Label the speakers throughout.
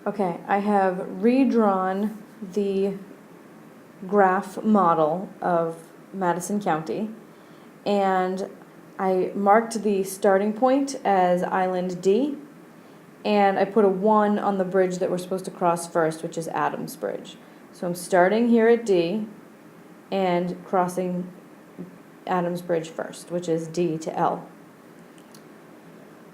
Speaker 1: Okay, I have redrawn the graph model of Madison County, and I marked the starting point as Island D, and I put a 1 on the bridge that we're supposed to cross first, which is Adams Bridge. So I'm starting here at D and crossing Adams Bridge first, which is D to L.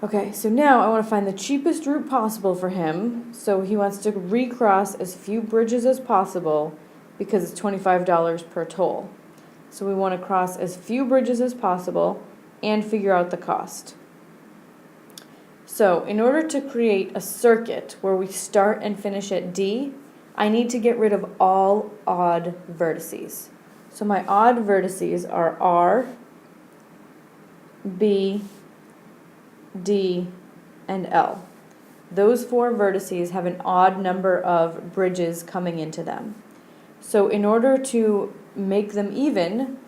Speaker 1: Okay, so now I want to find the cheapest route possible for him. So he wants to recross as few bridges as possible because it's $25 per toll. So we want to cross as few bridges as possible and figure out the cost. So in order to create a circuit where we start and finish at D, I need to get rid of all odd vertices. So my odd vertices are R, B, D, and L. Those 4 vertices have an odd number of bridges coming into them. So in order to make them even,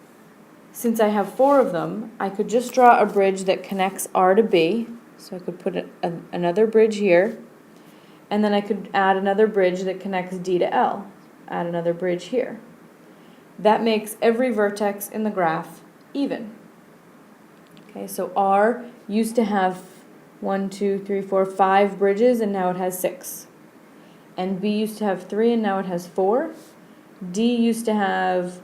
Speaker 1: since I have 4 of them, I could just draw a bridge that connects R to B. So I could put another bridge here, and then I could add another bridge that connects D to L. Add another bridge here. That makes every vertex in the graph even. Okay, so R used to have 1, 2, 3, 4, 5 bridges, and now it has 6. And B used to have 3, and now it has 4. D used to have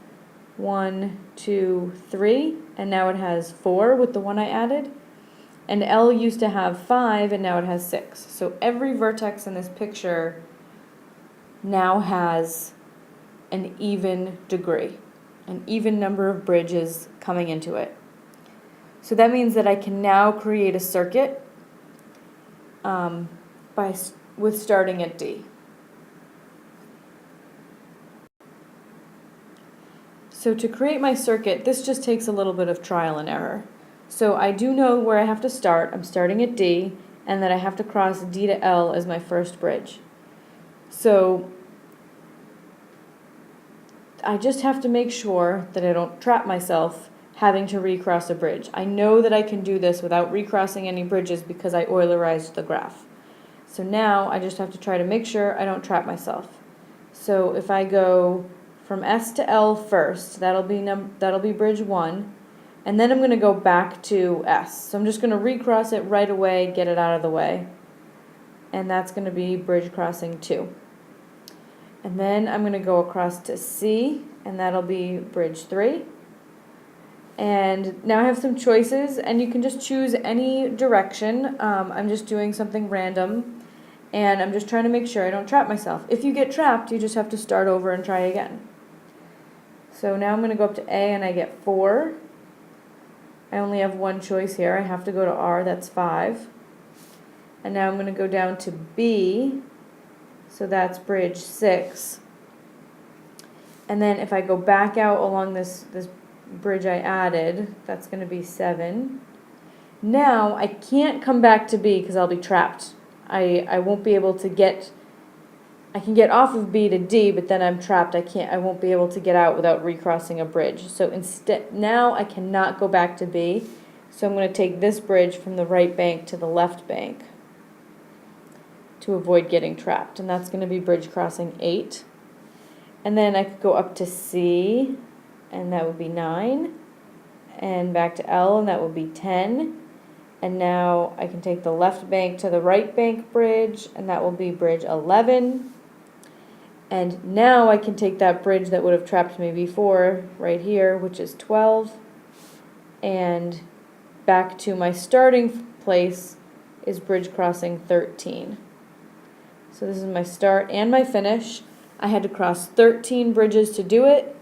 Speaker 1: 1, 2, 3, and now it has 4 with the one I added. And L used to have 5, and now it has 6. So every vertex in this picture now has an even degree, an even number of bridges coming into it. So that means that I can now create a circuit with starting at D. So to create my circuit, this just takes a little bit of trial and error. So I do know where I have to start. I'm starting at D, and that I have to cross D to L as my first bridge. So I just have to make sure that I don't trap myself having to recross a bridge. I know that I can do this without recrossing any bridges because I Eulerized the graph. So now I just have to try to make sure I don't trap myself. So if I go from S to L first, that'll be bridge 1, and then I'm going to go back to S. So I'm just going to recross it right away, get it out of the way, and that's going to be bridge crossing 2. And then I'm going to go across to C, and that'll be bridge 3. And now I have some choices, and you can just choose any direction. I'm just doing something random, and I'm just trying to make sure I don't trap myself. If you get trapped, you just have to start over and try again. So now I'm going to go up to A, and I get 4. I only have one choice here. I have to go to R, that's 5. And now I'm going to go down to B, so that's bridge 6. And then if I go back out along this bridge I added, that's going to be 7. Now I can't come back to B because I'll be trapped. I won't be able to I can get off of B to D, but then I'm trapped. I won't be able to get out without recrossing a bridge. So instead, now I cannot go back to B. So I'm going to take this bridge from the right bank to the left bank to avoid getting trapped. And that's going to be bridge crossing 8. And then I could go up to C, and that would be 9. And back to L, and that would be 10. And now I can take the left bank to the right bank bridge, and that will be bridge 11. And now I can take that bridge that would have trapped me before, right here, which is 12, and back to my starting place is bridge crossing 13. So this is my start and my finish. I had to cross 13 bridges to do it.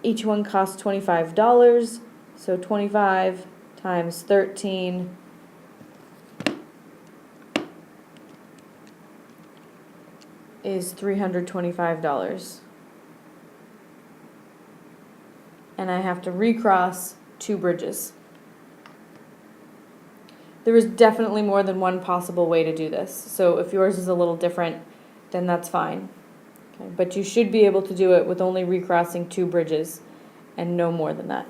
Speaker 1: Each one costs $25, so 25 times 13 is $325. And I have to recross 2 bridges. There is definitely more than one possible way to do this. So if yours is a little different, then that's fine. Okay, but you should be able to do it with only recrossing 2 bridges and no more than that.